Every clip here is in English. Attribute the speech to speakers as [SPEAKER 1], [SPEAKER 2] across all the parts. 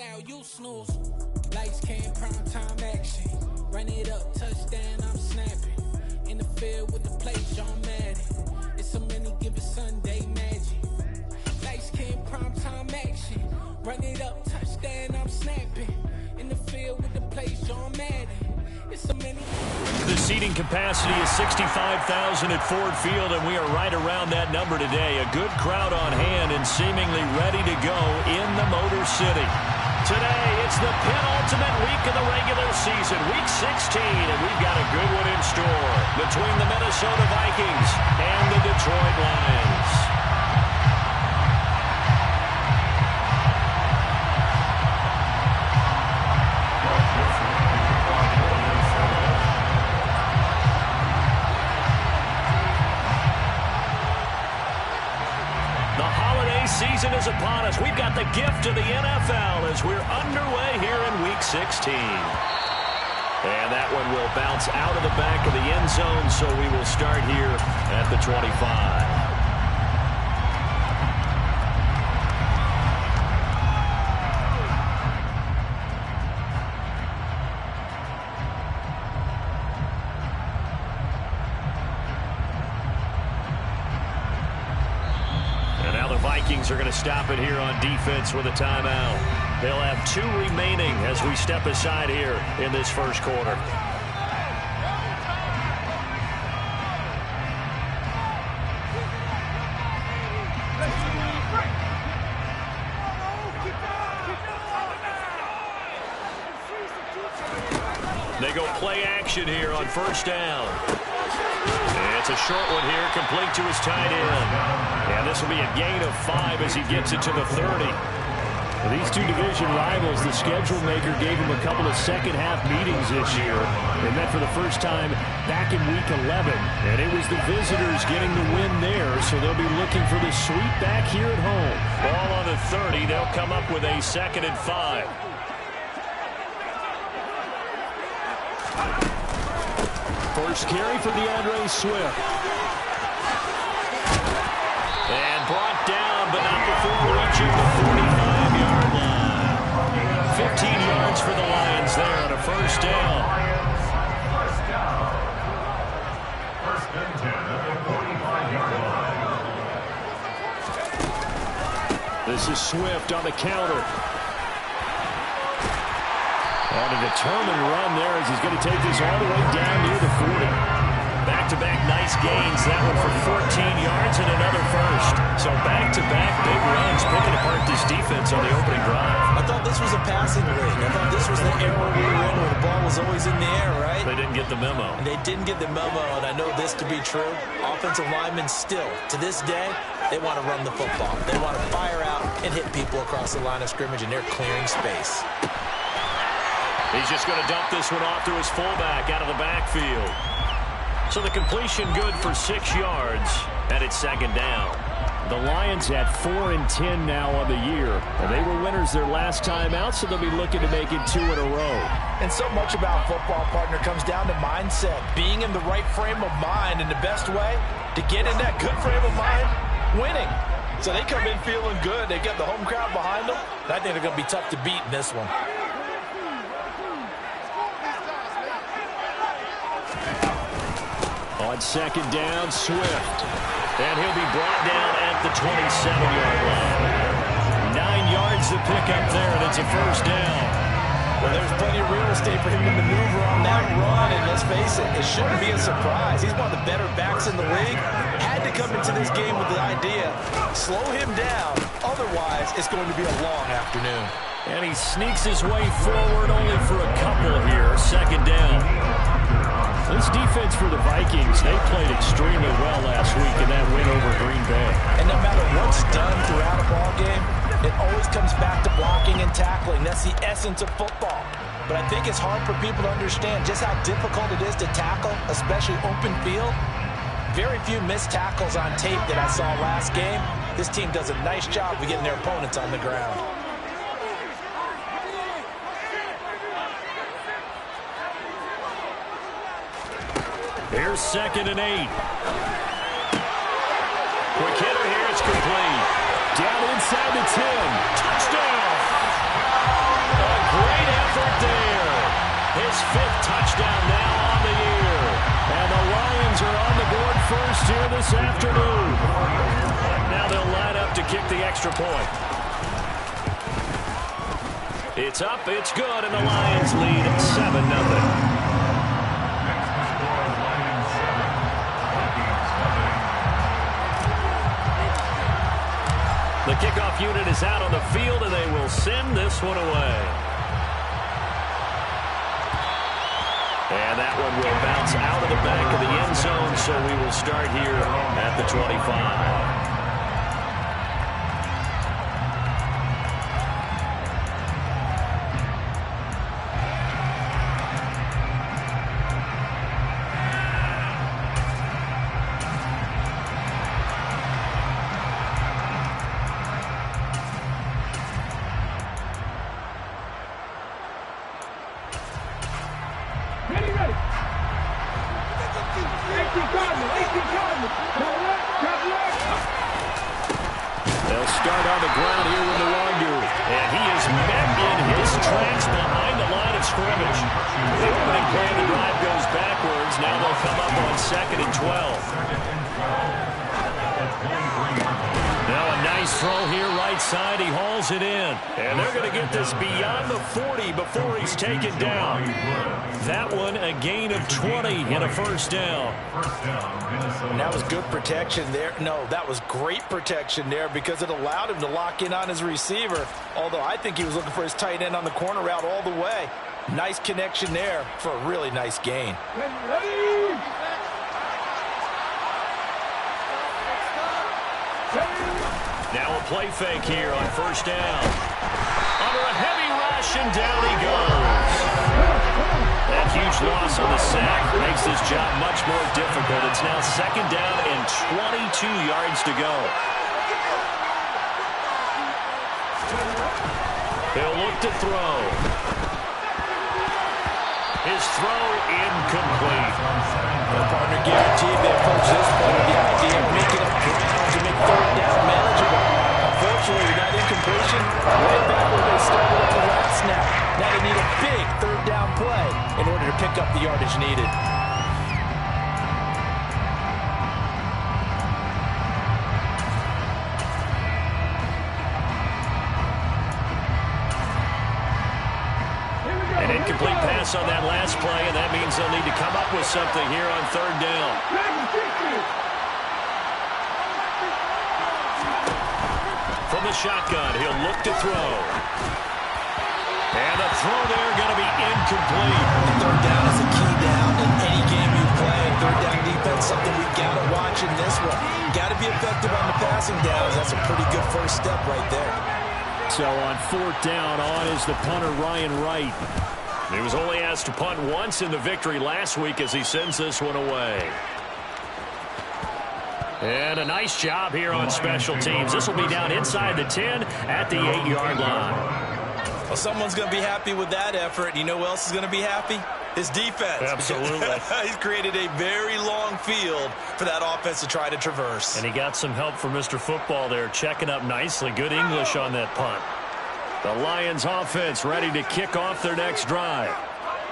[SPEAKER 1] style, you snooze. Lights came, prime time action. Run it up, touchdown, I'm snapping. In the field with the play, John Madden. It's so many given Sunday magic. Lights came, prime time action. Run it up, touchdown, I'm snapping. In the field with the play, John Madden. It's so many.
[SPEAKER 2] The seating capacity is 65,000 at Ford Field, and we are right around that number today. A good crowd on hand and seemingly ready to go in the Motor City. Today, it's the penultimate week of the regular season, Week 16, and we've got a good one in store between the Minnesota Vikings and the Detroit Lions. Season is upon us. We've got the gift of the NFL as we're underway here in Week 16. And that one will bounce out of the back of the end zone, so we will start here at the 25. Vikings are going to stop it here on defense with a timeout. They'll have 2 remaining as we step aside here in this first quarter. They go play action here on first down. It's a short one here, complete to his tight end. And this will be a gain of 5 as he gets it to the 30.
[SPEAKER 3] Well, these two division rivals, the schedule maker gave them a couple of second-half meetings this year. They met for the first time back in Week 11, and it was the visitors getting the win there, so they'll be looking for the sweep back here at home.
[SPEAKER 2] Ball on the 30. They'll come up with a 2nd and 5.
[SPEAKER 3] First carry for DeAndre Swift.
[SPEAKER 2] And brought down, but not before reaching the 45-yard line. 15 yards for the Lions there on a first down.
[SPEAKER 4] First and 10 at the 45-yard line.
[SPEAKER 3] This is Swift on the counter. On a determined run there as he's going to take this all the way down near the 40.
[SPEAKER 2] Back-to-back nice gains. That one for 14 yards and another first. So back-to-back big runs, picking apart this defense on the opening drive.
[SPEAKER 5] I thought this was a passing league. I thought this was the era we were in where the ball was always in the air, right?
[SPEAKER 2] They didn't get the memo.
[SPEAKER 5] And they didn't get the memo, and I know this to be true. Offensive linemen still, to this day, they want to run the football. They want to fire out and hit people across the line of scrimmage, and they're clearing space.
[SPEAKER 2] He's just going to dump this one off to his fullback out of the backfield. So the completion good for 6 yards, and it's 2nd down.
[SPEAKER 3] The Lions at 4-10 now on the year, and they were winners their last time out, so they'll be looking to make it 2 in a row.
[SPEAKER 5] And so much about football, partner, comes down to mindset, being in the right frame of mind, and the best way to get in that good frame of mind, winning. So they come in feeling good. They get the home crowd behind them, and I think they're going to be tough to beat in this one.
[SPEAKER 3] On 2nd down, Swift.
[SPEAKER 2] And he'll be brought down at the 27-yard line. 9 yards to pick up there, and it's a first down.
[SPEAKER 5] Well, there's plenty of real estate for him to maneuver on that run, and let's face it, it shouldn't be a surprise. He's one of the better backs in the league. Had to come into this game with the idea, slow him down, otherwise it's going to be a long afternoon.
[SPEAKER 2] And he sneaks his way forward only for a couple here, 2nd down.
[SPEAKER 3] This defense for the Vikings, they played extremely well last week in that win over Green Bay.
[SPEAKER 5] And no matter what's done throughout a ball game, it always comes back to blocking and tackling. That's the essence of football. But I think it's hard for people to understand just how difficult it is to tackle, especially open field. Very few missed tackles on tape that I saw last game. This team does a nice job of getting their opponents on the ground.
[SPEAKER 2] Here's 2nd and 8. Quick hitter here, it's complete.
[SPEAKER 3] Down inside the 10.
[SPEAKER 2] Touchdown! this afternoon. Now they'll line up to kick the extra point. It's up, it's good, and the Lions lead 7-0. The kickoff unit is out on the field, and they will send this one away. And that one will bounce out of the back of the end zone, so we will start here at the 25. They'll start on the ground here with Nwangu. And he is met in his tracks behind the line of scrimmage. The opening play of the drive goes backwards. Now they'll come up on 2nd and 12. Now a nice throw here right side. He hauls it in. And they're going to get this beyond the 40 before he's taken down. That one a gain of 20 and a first down.
[SPEAKER 5] And that was good protection there. No, that was great protection there because it allowed him to lock in on his receiver. Although I think he was looking for his tight end on the corner route all the way. Nice connection there for a really nice gain.
[SPEAKER 2] Now a play fake here on first down. Under a heavy rush, and down he goes. That huge loss on the sack makes this job much more difficult. It's now 2nd down and 22 yards to go. He'll look to throw. His throw incomplete.
[SPEAKER 5] The partner guaranteed they approach this point with the idea of making up ground to make 3rd down manageable. Unfortunately, with that incompletion, right back where they started at the last snap. Now they need a big 3rd down play in order to pick up the yardage needed.
[SPEAKER 2] An incomplete pass on that last play, and that means they'll need to come up with something here on 3rd down. From the shotgun, he'll look to throw. And the throw there going to be incomplete.
[SPEAKER 5] 3rd down is a key down in any game you play. 3rd down defense, something we've got to watch in this one. Got to be effective on the passing downs. That's a pretty good first step right there.
[SPEAKER 3] So on 4th down, on is the punter, Ryan Wright.
[SPEAKER 2] He was only asked to punt once in the victory last week as he sends this one away. And a nice job here on special teams. This will be down inside the 10 at the 8-yard line.
[SPEAKER 5] Well, someone's going to be happy with that effort. You know who else is going to be happy? His defense.
[SPEAKER 2] Absolutely.
[SPEAKER 5] He's created a very long field for that offense to try to traverse.
[SPEAKER 2] And he got some help from Mr. Football there, checking up nicely. Good English on that punt. The Lions offense ready to kick off their next drive.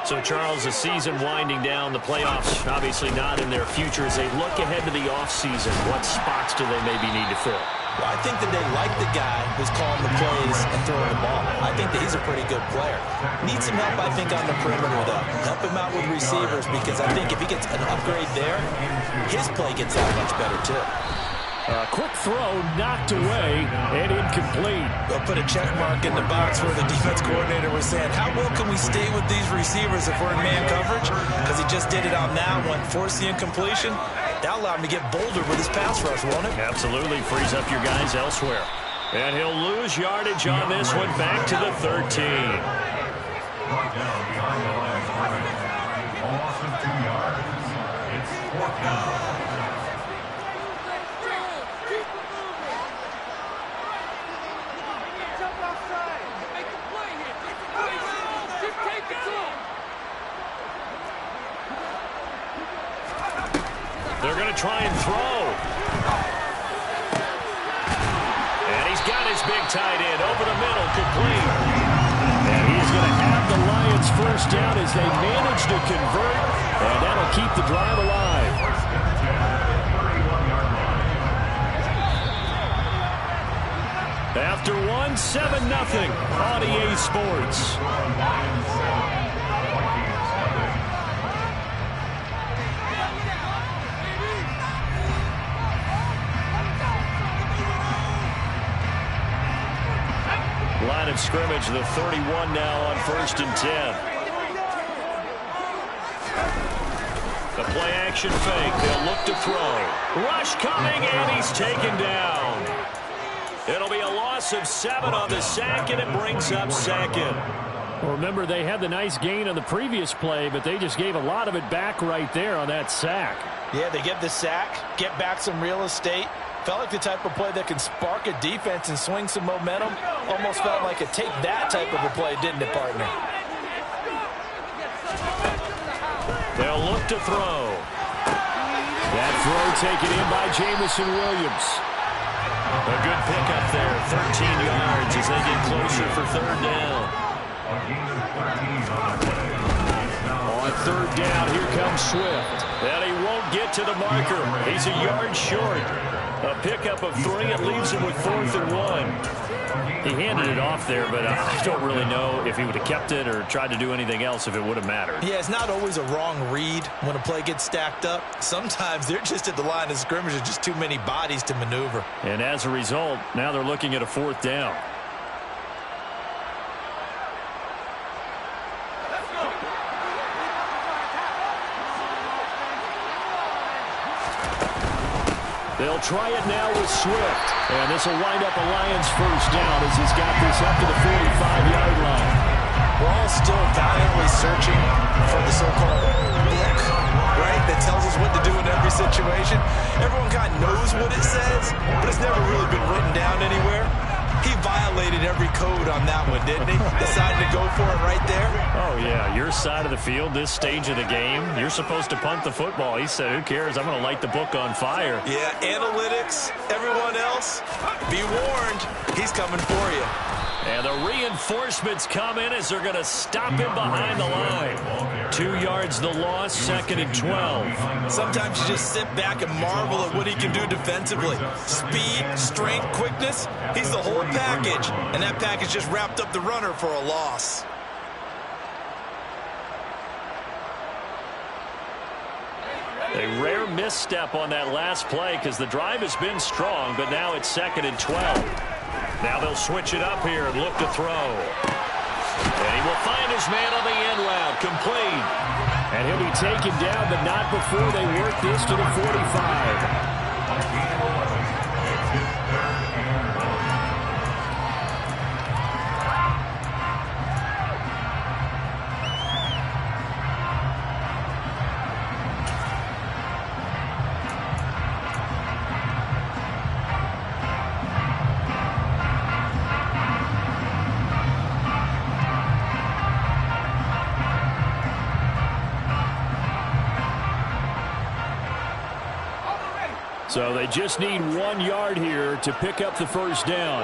[SPEAKER 2] So, Charles, the season winding down, the playoffs obviously not in their future. As they look ahead to the offseason, what spots do they maybe need to fill?
[SPEAKER 5] Well, I think that they like the guy who's calling the plays and throwing the ball. I think that he's a pretty good player. Needs some help, I think, on the perimeter, though. Help him out with receivers because I think if he gets an upgrade there, his play gets that much better, too.
[SPEAKER 3] A quick throw knocked away and incomplete.
[SPEAKER 5] We'll put a check mark in the box where the defense coordinator was saying, how well can we stay with these receivers if we're in man coverage? Because he just did it on that one, forced the incompletion. That allowed him to get bolder with his pass rush, won't it?
[SPEAKER 2] Absolutely. Frees up your guys elsewhere. And he'll lose yardage on this one back to the 13.
[SPEAKER 4] Brought down behind the line of scrimmage. A loss of 2 yards. It's 4th down.
[SPEAKER 2] They're going to try and throw. And he's got his big tight end over the middle, complete.
[SPEAKER 3] And he's going to have the Lions first down as they manage to convert, and that'll keep the drive alive.
[SPEAKER 2] After 7-0 on EA Sports. Line of scrimmage, the 31 now on 1st and 10. The play action fake. They'll look to throw. Rush coming, and he's taken down. It'll be a loss of 7 on the sack, and it brings up 2nd.
[SPEAKER 3] Well, remember, they had the nice gain on the previous play, but they just gave a lot of it back right there on that sack.
[SPEAKER 5] Yeah, they get the sack, get back some real estate. Felt like the type of play that can spark a defense and swing some momentum. Almost felt like a take that type of a play, didn't it, partner?
[SPEAKER 2] They'll look to throw.
[SPEAKER 3] That throw taken in by Jameson Williams.
[SPEAKER 2] A good pickup there, 13 yards as they get closer for 3rd down. On 3rd down, here comes Swift. And he won't get to the marker. He's a yard short. A pickup of 3. It leaves him with 4th and 1.
[SPEAKER 3] He handed it off there, but I don't really know if he would have kept it or tried to do anything else if it would have mattered.
[SPEAKER 5] Yeah, it's not always a wrong read when a play gets stacked up. Sometimes they're just at the line of scrimmage with just too many bodies to maneuver.
[SPEAKER 3] And as a result, now they're looking at a 4th down. They'll try it now with Swift. And this will wind up a Lions 1st down as he's got this up to the 45-yard line.
[SPEAKER 5] We're all still valiantly searching for the so-called book, right, that tells us what to do in every situation. Everyone kind of knows what it says, but it's never really been written down anywhere. He violated every code on that one, didn't he? Decided to go for it right there.
[SPEAKER 3] Oh, yeah. Your side of the field, this stage of the game, you're supposed to punt the football. He said, who cares? I'm going to light the book on fire.
[SPEAKER 5] Yeah, analytics, everyone else, be warned. He's coming for you.
[SPEAKER 2] And the reinforcements come in as they're going to stop him behind the line. 2 yards the loss, 2nd and 12.
[SPEAKER 5] Sometimes you just sit back and marvel at what he can do defensively. Speed, strength, quickness, he's the whole package. And that package just wrapped up the runner for a loss.
[SPEAKER 2] A rare misstep on that last play because the drive has been strong, but now it's 2nd and 12. Now they'll switch it up here and look to throw. And he will find his man on the end route, complete.
[SPEAKER 3] And he'll be taken down, but not before they work this to the 45. So they just need 1 yard here to pick up the 1st down.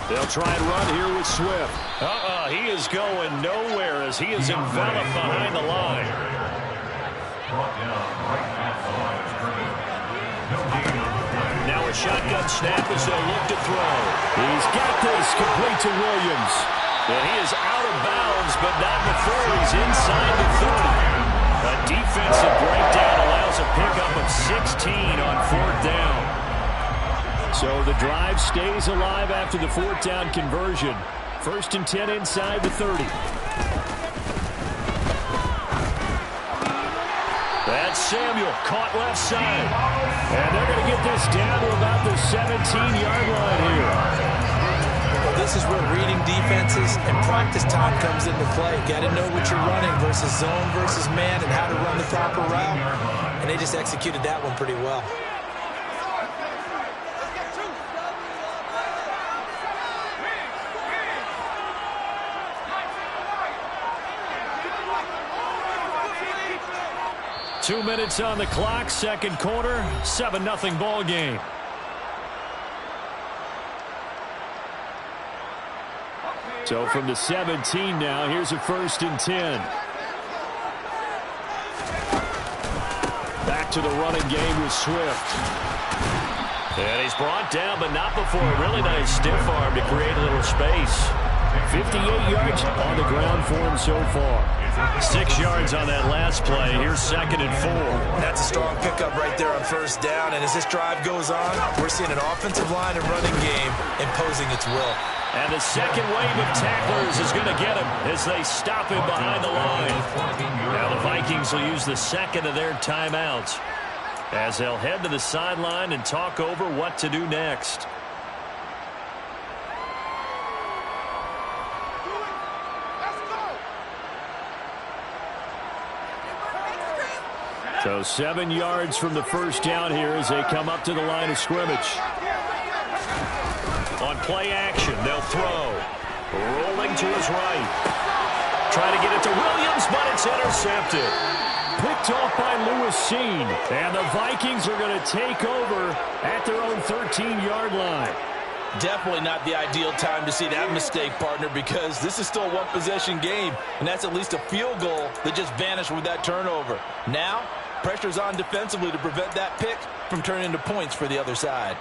[SPEAKER 3] They'll try and run here with Swift.
[SPEAKER 2] He is going nowhere as he is enveloped behind the line. Now a shotgun snap as they'll look to throw.
[SPEAKER 3] He's got this, complete to Williams.
[SPEAKER 2] And he is out of bounds, but not before he's inside the 30. A defensive breakdown allows a pickup of 16 on 4th down.
[SPEAKER 3] So the drive stays alive after the 4th down conversion. 1st and 10 inside the 30.
[SPEAKER 2] That's Samuel, caught left side.
[SPEAKER 3] And they're going to get this down to about the 17-yard line here.
[SPEAKER 5] This is where reading defenses and practice time comes into play. Got to know what you're running versus zone versus man and how to run the proper route. And they just executed that one pretty well.
[SPEAKER 3] Two minutes on the clock, 2nd quarter, 7-0 ball game. So from the 17 now, here's a 1st and 10. back to the running game with Swift.
[SPEAKER 2] And he's brought down, but not before a really nice stiff arm to create a little space.
[SPEAKER 3] 58 yards on the ground for him so far.
[SPEAKER 2] 6 yards on that last play. Here's 2nd and 4.
[SPEAKER 5] That's a strong pickup right there on first down. And as this drive goes on, we're seeing an offensive line and running game imposing its will.
[SPEAKER 2] And the second wave of tacklers is going to get him as they stop him behind the line. Now the Vikings will use the second of their timeouts as they'll head to the sideline and talk over what to do next.
[SPEAKER 3] So 7 yards from the first down here as they come up to the line of scrimmage.
[SPEAKER 2] On play action, they'll throw. Rolling to his right. Trying to get it to Williams, but it's intercepted.
[SPEAKER 3] Picked off by Lewis Cine. And the Vikings are going to take over at their own 13-yard line.
[SPEAKER 5] Definitely not the ideal time to see that mistake, partner, because this is still a one-possession game, and that's at least a field goal that just vanished with that turnover. Now, pressure's on defensively to prevent that pick from turning into points for the other side.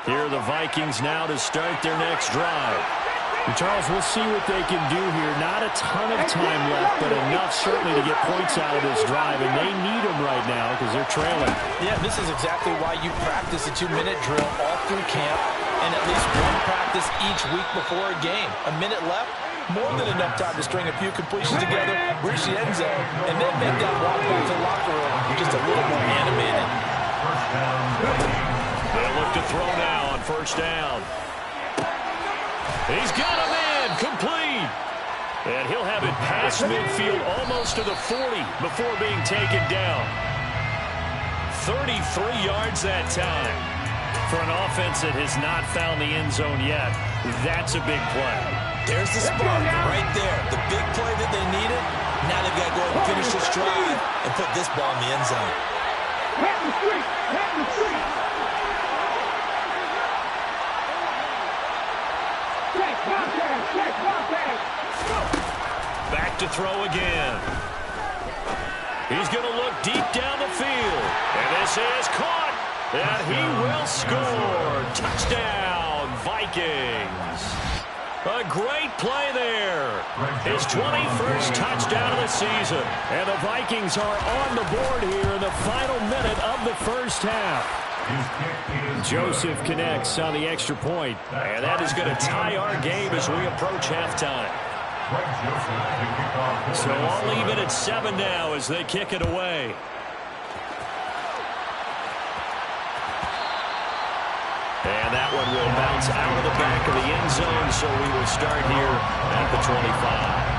[SPEAKER 2] Here are the Vikings now to start their next drive.
[SPEAKER 3] And Charles, we'll see what they can do here. Not a ton of time left, but enough certainly to get points out of this drive, and they need them right now because they're trailing.
[SPEAKER 5] Yeah, this is exactly why you practice a 2-minute drill all through camp and at least one practice each week before a game. A minute left, more than enough time to string a few completions together, reach the end zone, and then make that walk back to the locker room just a little more animated.
[SPEAKER 2] They'll look to throw now on first down. He's got a man complete. And he'll have it past midfield almost to the 40 before being taken down. 33 yards that time. For an offense that has not found the end zone yet, that's a big play.
[SPEAKER 5] There's the spark right there. The big play that they needed. Now they've got to go and finish this drive and put this ball in the end zone.
[SPEAKER 2] Back to throw again. He's going to look deep down the field. And this is caught. And he will score. Touchdown, Vikings. A great play there. His 21st touchdown of the season.
[SPEAKER 3] And the Vikings are on the board here in the final minute of the first half. Joseph connects on the extra point.
[SPEAKER 2] And that is going to tie our game as we approach halftime. So all even at 7 now as they kick it away. And that one will bounce out of the back of the end zone, so we will start here at the 25.